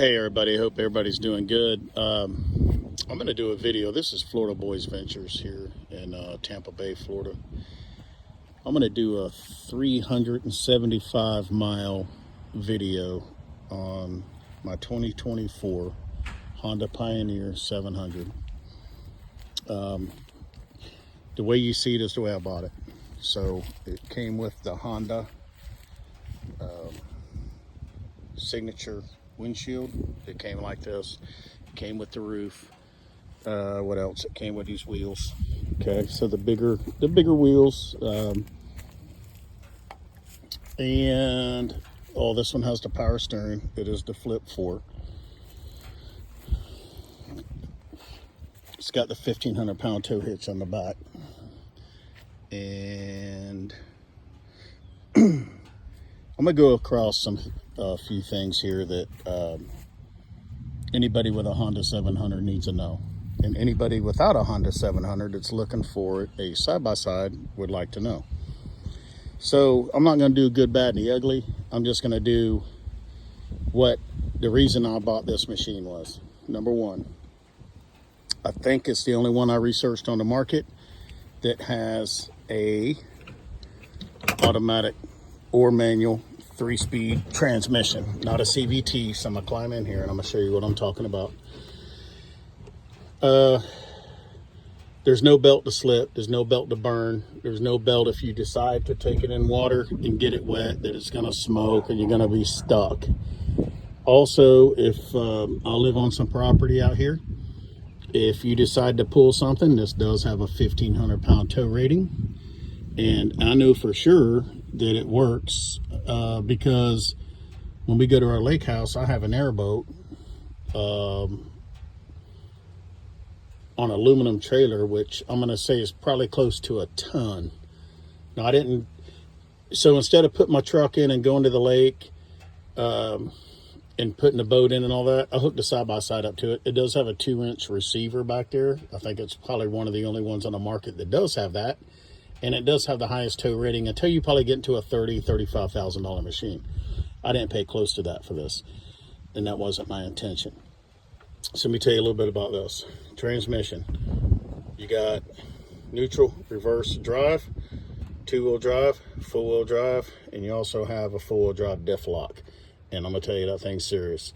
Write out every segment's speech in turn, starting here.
Hey everybody, hope everybody's doing good. I'm going to do a video. This is Florida Boys Ventures here in Tampa Bay, Florida. I'm going to do a 375 mile video on my 2024 Honda Pioneer 700. The way you see it is the way I bought it. So it came with the Honda signature windshield. It came like this. It came with the roof. What else? It came with these wheels. Okay, so the bigger wheels. And this one has the power steering. It is the flip fork. It's got the 1,500 pound tow hitch on the back. And I'm gonna go across a few things here that anybody with a Honda 700 needs to know, and anybody without a Honda 700 that's looking for a side-by-side would like to know. So I'm not going to do good, bad, and the ugly. I'm just going to do what the reason I bought this machine was. Number one, I think it's the only one I researched on the market that has a automatic or manual 3-speed transmission, not a CVT. So I'm gonna climb in here and I'm gonna show you what I'm talking about. There's no belt to slip, there's no belt to burn, there's no belt if you decide to take it in water and get it wet that it's gonna smoke and you're gonna be stuck. Also, if I live on some property out here, if you decide to pull something, this does have a 1,500 pound tow rating, and I know for sure that it works because when we go to our lake house, I have an airboat on an aluminum trailer, which I'm going to say is probably close to a ton. Now, so instead of putting my truck in and going to the lake and putting the boat in and all that, I hooked a side-by-side up to it. It does have a 2-inch receiver back there. I think it's probably one of the only ones on the market that does have that. And it does have the highest tow rating until you probably get into a $35,000 machine. I didn't pay close to that for this, and that wasn't my intention. So let me tell you a little bit about this. Transmission. You got neutral, reverse drive, 2-wheel drive, 4-wheel drive, and you also have a 4-wheel drive diff lock. And I'm going to tell you that thing's serious.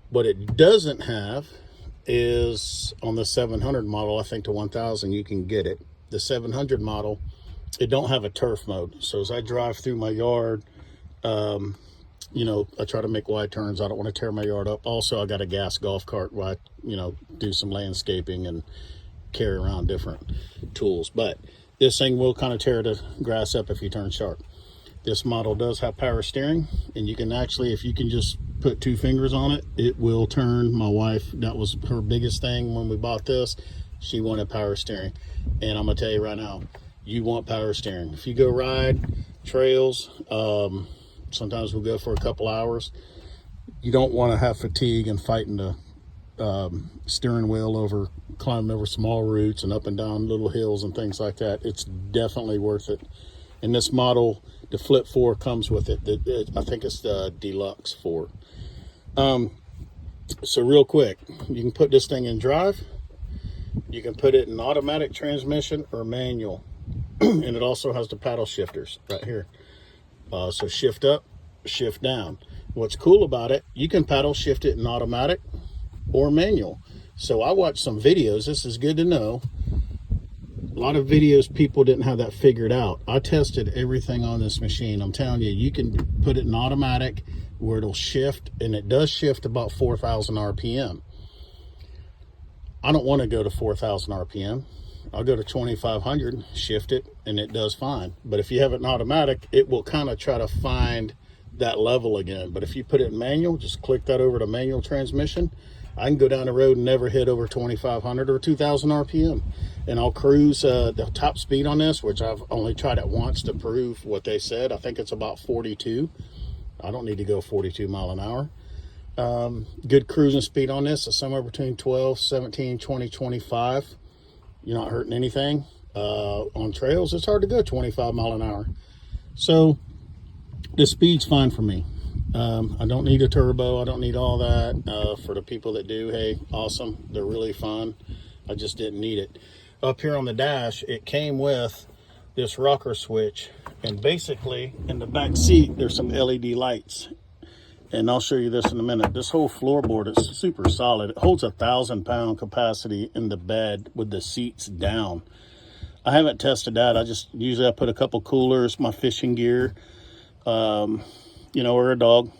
What it doesn't have is on the 700 model, I think the 1000, you can get it. The 700 model, it don't have a turf mode. So as I drive through my yard, you know, I try to make wide turns. I don't want to tear my yard up. Also, I got a gas golf cart where I, you know, do some landscaping and carry around different tools. But this thing will kind of tear the grass up if you turn sharp. This model does have power steering, and you can actually, if you can just put 2 fingers on it, it will turn. My wife, that was her biggest thing when we bought this. She wanted power steering. And I'm gonna tell you right now, you want power steering. If you go ride trails, sometimes we'll go for a couple hours. You don't want to have fatigue and fighting the steering wheel climbing over small roots and up and down little hills and things like that. It's definitely worth it. And this model, the Flip 4 comes with it. I think it's the Deluxe 4. So real quick, you can put this thing in drive. You can put it in automatic transmission or manual. And it also has the paddle shifters right here. So shift up, shift down. What's cool about it, you can paddle shift it in automatic or manual. So I watched some videos. This is good to know. A lot of videos, people didn't have that figured out. I tested everything on this machine. I'm telling you, you can put it in automatic where it'll shift, and it does shift about 4,000 RPM. I don't want to go to 4,000 RPM. I'll go to 2,500, shift it, and it does fine. But if you have it in automatic, it will kind of try to find that level again. But if you put it in manual, just click that over to manual transmission. I can go down the road and never hit over 2,500 or 2,000 RPM. And I'll cruise the top speed on this, which I've only tried it once to prove what they said. I think it's about 42. I don't need to go 42 mile an hour. Good cruising speed on this is somewhere between 12, 17, 20, 25. You're not hurting anything. On trails, it's hard to go 25 mile an hour. So the speed's fine for me. I don't need a turbo. I don't need all that. For the people that do, hey, awesome. They're really fun. I just didn't need it. Up here on the dash, it came with this rocker switch. And basically, in the back seat, there's some LED lights. And I'll show you this in a minute. This whole floorboard is super solid. It holds 1,000-pound capacity in the bed with the seats down. I haven't tested that. I put a couple coolers, my fishing gear, you know, or a dog.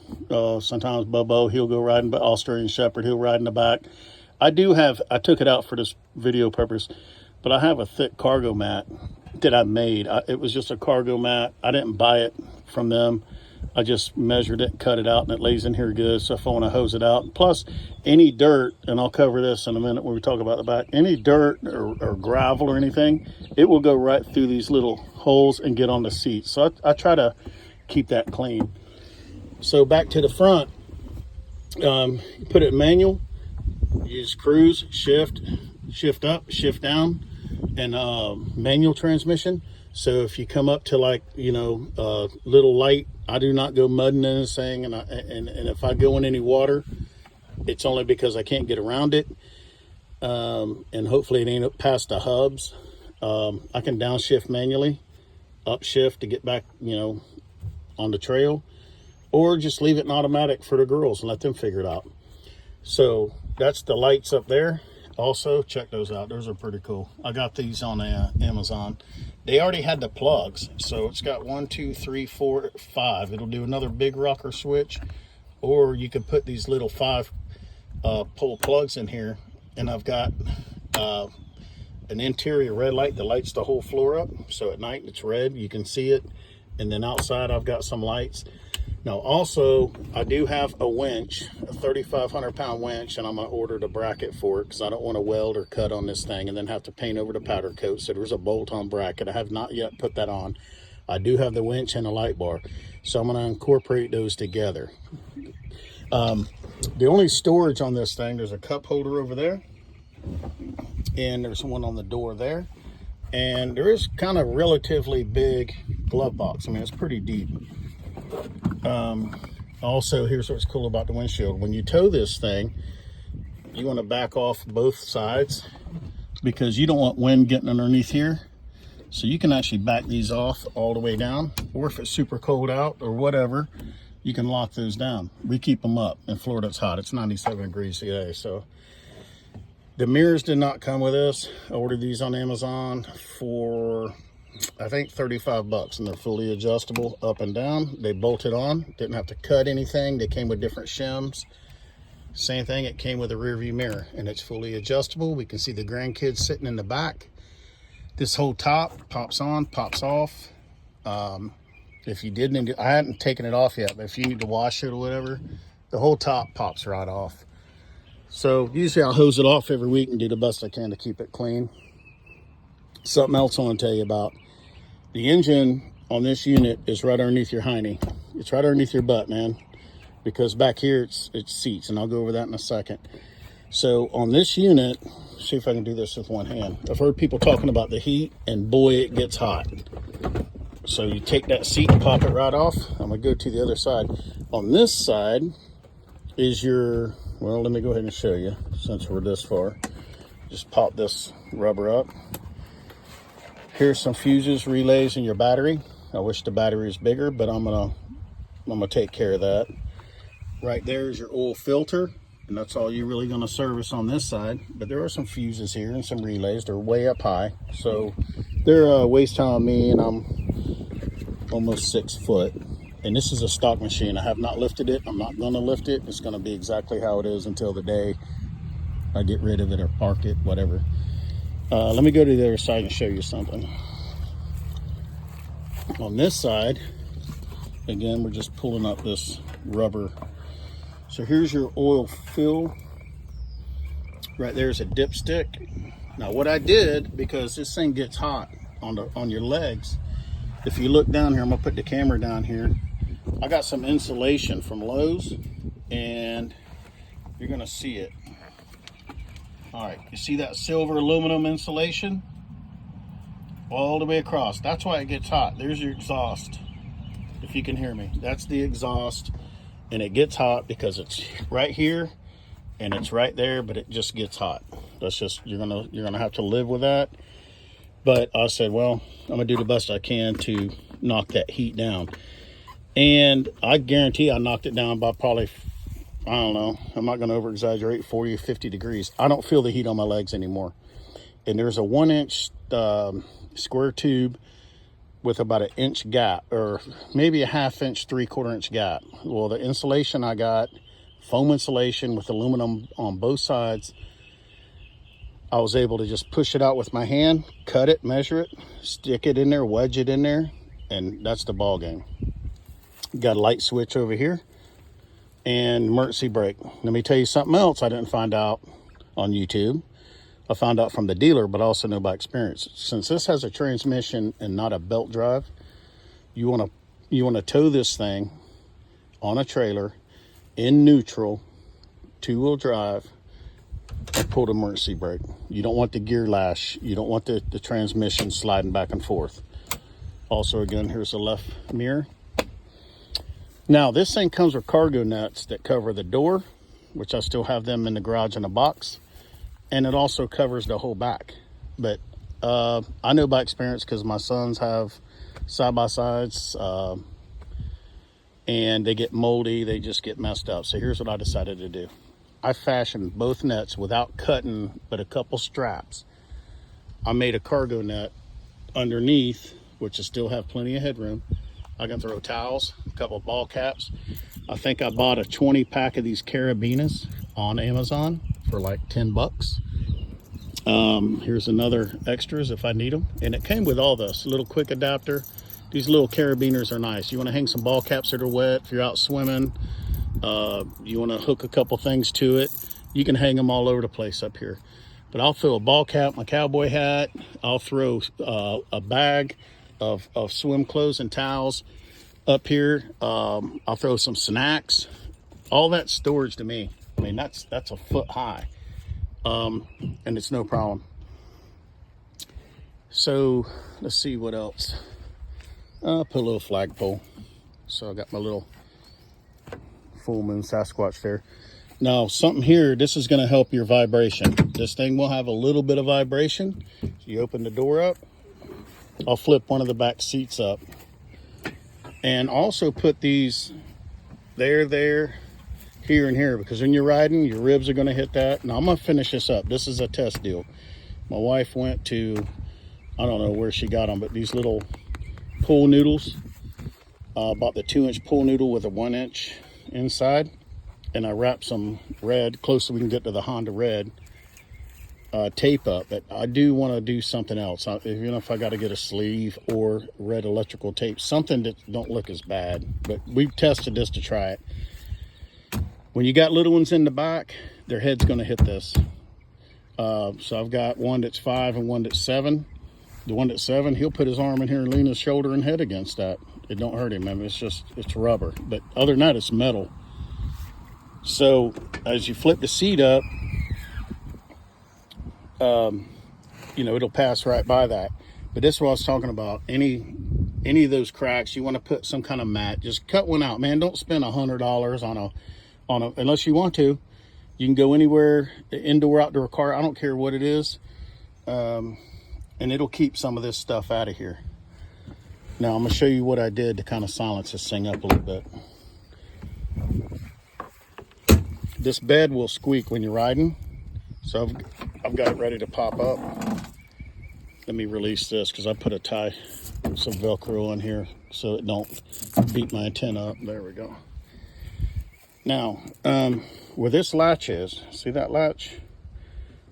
Sometimes Bubbo, he'll go riding, but Australian Shepherd, he'll ride in the back. I took it out for this video purpose, but I have a thick cargo mat that I made. It was just a cargo mat. I didn't buy it from them. I just measured it, cut it out, and it lays in here good. So if I want to hose it out, plus any dirt, and I'll cover this in a minute when we talk about the back, any dirt or gravel or anything, it will go right through these little holes and get on the seat. So I try to keep that clean. So back to the front, you put it in manual, you just cruise, shift up, shift down, and manual transmission. So if you come up to, like, you know, little light, I do not go mudding in this thing, and if I go in any water, it's only because I can't get around it, and hopefully it ain't past the hubs. I can downshift manually, upshift to get back, you know, on the trail, or just leave it in automatic for the girls and let them figure it out. So that's the lights up there. Also, check those out. Those are pretty cool. I got these on Amazon. They already had the plugs. So it's got 1, 2, 3, 4, 5. It'll do another big rocker switch. Or you could put these little 5 pole plugs in here. And I've got an interior red light that lights the whole floor up. So at night it's red. You can see it. And then outside I've got some lights. Now also, I do have a winch, a 3,500-pound winch, and I'm going to order the bracket for it because I don't want to weld or cut on this thing and then have to paint over the powder coat. So there's a bolt-on bracket. I have not yet put that on. I do have the winch and a light bar, so I'm going to incorporate those together. The only storage on this thing, there's a cup holder over there, and there's one on the door there, and there is kind of relatively big glove box. I mean, it's pretty deep. Also, here's what's cool about the windshield. When you tow this thing, you want to back off both sides because you don't want wind getting underneath here. So you can actually back these off all the way down, or if it's super cold out or whatever, you can lock those down. We keep them up. In Florida, it's hot. It's 97 degrees today. So the mirrors did not come with this. I ordered these on Amazon for, I think, 35 bucks, and they're fully adjustable up and down. They bolted on, didn't have to cut anything. They came with different shims. Same thing, it came with a rear view mirror, and it's fully adjustable. We can see the grandkids sitting in the back. This whole top pops on, pops off. If you didn't, I hadn't taken it off yet, but if you need to wash it or whatever, the whole top pops right off. So usually I'll hose it off every week and do the best I can to keep it clean. Something else I want to tell you about. The engine on this unit is right underneath your hiney. It's right underneath your butt, man. Because back here it's seats, and I'll go over that in a second. So on this unit, see if I can do this with one hand. I've heard people talking about the heat, and boy, it gets hot. So you take that seat and pop it right off. I'm gonna go to the other side. On this side is your, well, let me go ahead and show you since we're this far. Just pop this rubber up. Here's some fuses, relays, and your battery. I wish the battery was bigger, but I'm gonna take care of that. Right there is your oil filter, and that's all you're really gonna service on this side. But there are some fuses here and some relays. They're way up high, so they're waist high on me, and I'm almost 6 foot. And this is a stock machine. I have not lifted it. I'm not gonna lift it. It's gonna be exactly how it is until the day I get rid of it or park it, whatever. Let me go to the other side and show you something. On this side, again, we're just pulling up this rubber. So here's your oil fill. Right there's a dipstick. Now what I did, because this thing gets hot on your legs, if you look down here, I'm gonna put the camera down here. I got some insulation from Lowe's, and you're gonna see it. All right, you see that silver aluminum insulation? All the way across. That's why it gets hot. There's your exhaust, if you can hear me. That's the exhaust. and it gets hot because it's right here and it's right there, but it just gets hot. That's just, you're gonna have to live with that. But I said, well, I'm gonna do the best I can to knock that heat down. And I guarantee I knocked it down by probably, I don't know, I'm not gonna over exaggerate, 40 or 50 degrees. I don't feel the heat on my legs anymore. And there's a 1-inch square tube with about an inch gap, or maybe a 1/2 inch, 3/4 inch gap. Well, the insulation I got, foam insulation with aluminum on both sides, I was able to just push it out with my hand, cut it, measure it, stick it in there, wedge it in there, and that's the ball game. Got a light switch over here and emergency brake. Let me tell you something else I didn't find out on YouTube. I found out from the dealer, but I also know by experience. Since this has a transmission and not a belt drive, you want to tow this thing on a trailer in neutral, 2-wheel drive, and pull the emergency brake. You don't want the gear lash. You don't want the transmission sliding back and forth. Also, again, here's the left mirror. Now, this thing comes with cargo nets that cover the door, which I still have them in the garage in a box. And it also covers the whole back. But I know by experience, because my sons have side-by-sides, and they get moldy, they just get messed up. So here's what I decided to do. I fashioned both nets without cutting but a couple straps. I made a cargo net underneath, which will still have plenty of headroom. I can throw towels, a couple ball caps. I think I bought a 20 pack of these carabiners on Amazon for like 10 bucks. Here's another extras if I need them. And it came with all this little quick adapter. These little carabiners are nice. You want to hang some ball caps that are wet if you're out swimming. You want to hook a couple things to it. You can hang them all over the place up here. But I'll throw a ball cap, my cowboy hat. I'll throw a bag of swim clothes and towels up here. I'll throw some snacks. All that storage to me, I mean, that's a foot high. And it's no problem. So let's see what else. I'll put a little flagpole. So I got my little full moon Sasquatch there. Now something here, this is going to help your vibration. This thing will have a little bit of vibration. So you open the door up. I'll flip one of the back seats up. And also put these there, here, and here, because when you're riding, your ribs are going to hit that. Now I'm going to finish this up. This is a test deal. My wife went to, I don't know where she got them, but these little pool noodles. Bought the 2-inch pool noodle with a 1-inch inside. And I wrapped some red, close so we can get to the Honda red, tape up. But I do want to do something else. If I got to get a sleeve or red electrical tape, something that don't look as bad. But we've tested this to try it. When you got little ones in the back, their head's going to hit this. So I've got one that's 5 and one that's 7. The one that's 7, he'll put his arm in here and lean his shoulder and head against that. It don't hurt him. I mean, it's rubber. But other than that, it's metal. So as you flip the seat up, it'll pass right by that. But this is what I was talking about. Any of those cracks, you want to put some kind of mat. Just cut one out, man. Don't spend $100 on a unless you want to. You can go anywhere, indoor, outdoor car. I don't care what it is, and it'll keep some of this stuff out of here. Now I'm gonna show you what I did to kind of silence this thing up a little bit. This bed will squeak when you're riding, so I've got it ready to pop up. Let me release this because I put some Velcro on here so it don't beat my antenna up. There we go. Now, where this latch is, see that latch?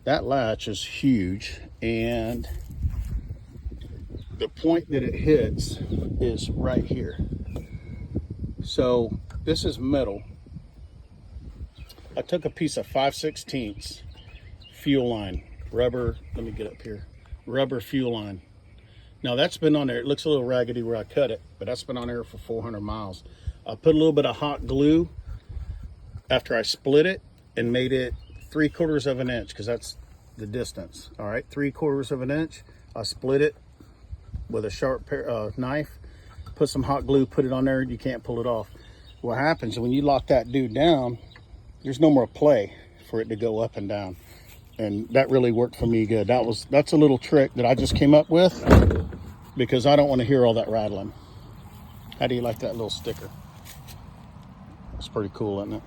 That latch is huge, and the point that it hits is right here. So this is metal. I took a piece of 5/16 fuel line, rubber, let me get up here, rubber fuel line. Now that's been on there, it looks a little raggedy where I cut it, but that's been on there for 400 miles. I put a little bit of hot glue after I split it and made it 3/4 of an inch, because that's the distance. All right, 3/4 of an inch. I split it with a sharp knife, put some hot glue, put it on there, you can't pull it off. what happens when you lock that dude down, there's no more play for it to go up and down. And that really worked for me good. That's a little trick that I just came up with because I don't want to hear all that rattling. How do you like that little sticker? It's pretty cool, isn't it?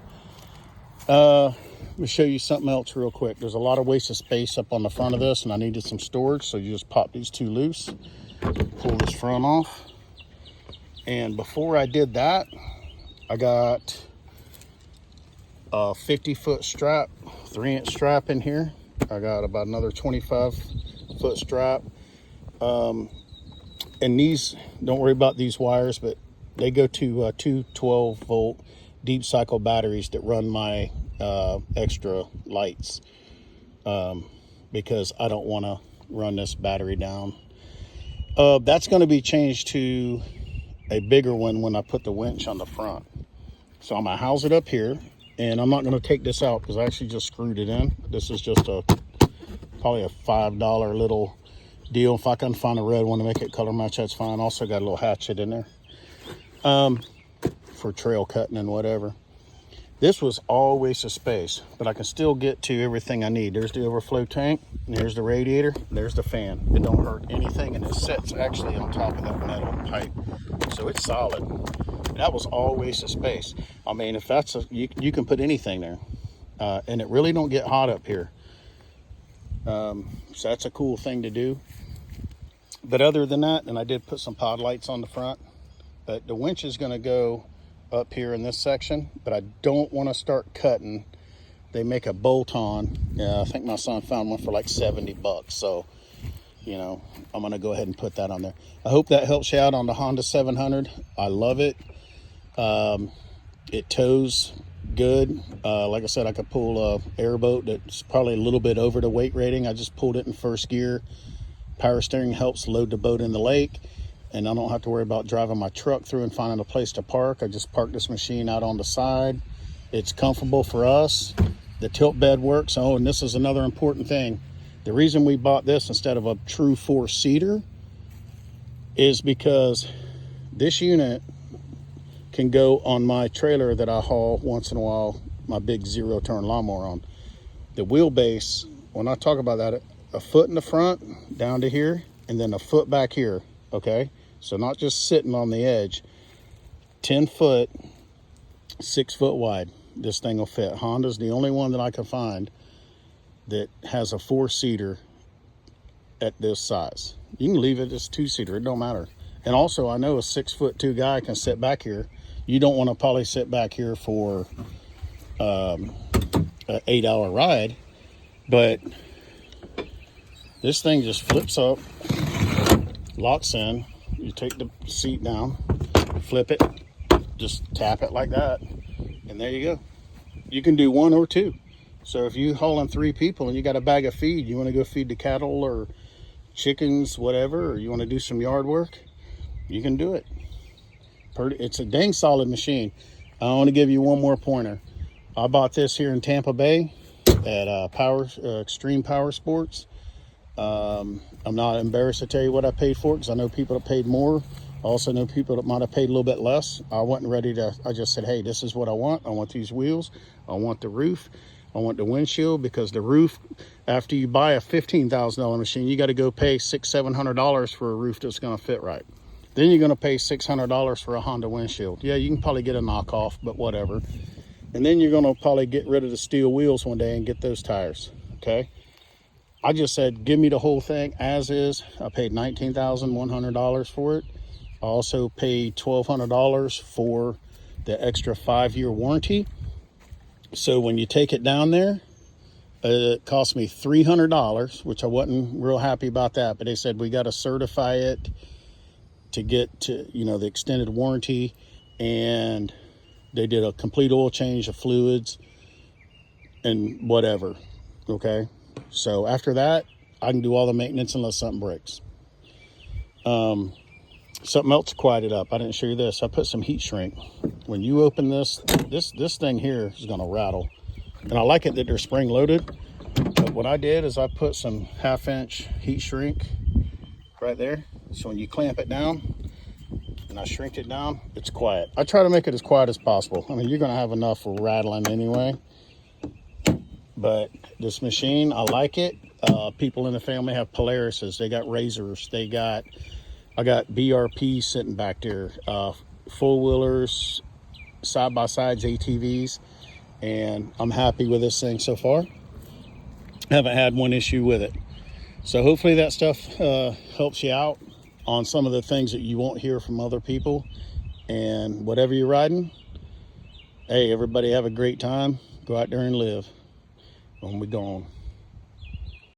Let me show you something else real quick. There's a lot of wasted space up on the front of this, and I needed some storage, so you just pop these two loose, pull this front off. And before I did that, I got a 50-foot strap, 3-inch strap in here. I got about another 25-foot strap. And these, don't worry about these wires, but they go to two 12-volt deep cycle batteries that run my extra lights, because I don't want to run this battery down. That's going to be changed to a bigger one when I put the winch on the front. So I'm going to house it up here, and I'm not going to take this out because I actually just screwed it in. This is just probably a $5 little deal. If I can find a red one to make it color match, that's fine. Also got a little hatchet in there for trail cutting and whatever. This was all waste of space, but I can still get to everything I need. There's the overflow tank, and there's the radiator, there's the fan. It don't hurt anything, and it sits actually on top of that metal pipe, so it's solid. That was all waste of space. I mean, if that's you can put anything there, and it really don't get hot up here. So that's a cool thing to do. But other than that, and I did put some pod lights on the front, but the winch is going to go up here in this section, but I don't want to start cutting. They make a bolt-on. Yeah, I think my son found one for like $70, so you know, I'm going to go ahead and put that on there. I hope that helps you out on the Honda 700. I love it. It tows good. Like I said, I could pull a airboat that's probably a little bit over the weight rating. I just pulled it in first gear. Power steering helps load the boat in the lake, and I don't have to worry about driving my truck through and finding a place to park. I just park this machine out on the side. It's comfortable for us. The tilt bed works. Oh, and this is another important thing. The reason we bought this instead of a true 4-seater is because this unit can go on my trailer that I haul once in a while, my big 0-turn lawnmower on. The wheelbase, when I talk about that, a foot in the front down to here, and then a foot back here, okay? So not just sitting on the edge. 10 foot, 6 foot wide, this thing will fit. Honda's the only one that I can find that has a 4-seater at this size. You can leave it as 2-seater, it don't matter. And also I know a 6'2" guy can sit back here. You don't want to probably sit back here for an 8-hour ride, but this thing just flips up, locks in. You take the seat down, flip it, just tap it like that, and there you go. You can do 1 or 2. So if you hauling 3 people and you got a bag of feed, you want to go feed the cattle or chickens, whatever, or you want to do some yard work, you can do it. It's a dang solid machine. I want to give you one more pointer. I bought this here in Tampa Bay at Extreme Power Sports. I'm not embarrassed to tell you what I paid for it, because I know people that paid more. I also know people that might have paid a little bit less. I wasn't ready to, I just said, hey, this is what I want. I want these wheels. I want the roof. I want the windshield, because the roof, after you buy a $15,000 machine, you got to go pay $600-700 for a roof that's going to fit right. Then you're going to pay $600 for a Honda windshield. Yeah, you can probably get a knockoff, but whatever. And then you're going to probably get rid of the steel wheels one day and get those tires, okay? I just said, give me the whole thing as is. I paid $19,100 for it. I also paid $1,200 for the extra 5-year warranty. So when you take it down there, it cost me $300, which I wasn't real happy about that. But they said, we got to certify it to get to, you know, the extended warranty. And they did a complete oil change of fluids and whatever, okay? So after that, I can do all the maintenance unless something breaks. Something else quieted up. I didn't show you this. I put some heat shrink. When you open this thing here is going to rattle. And I like it that they're spring loaded. But what I did is I put some 1/2-inch heat shrink right there. So when you clamp it down, and I shrink it down, it's quiet. I try to make it as quiet as possible. I mean, you're gonna have enough for rattling anyway, but this machine, I like it. People in the family have Polarises, they got Razors, I got BRP sitting back there, four-wheelers, side-by-sides, ATVs, and I'm happy with this thing so far. Haven't had one issue with it. So hopefully that stuff helps you out on some of the things that you won't hear from other people. And whatever you're riding, hey, everybody have a great time. Go out there and live when we're gone.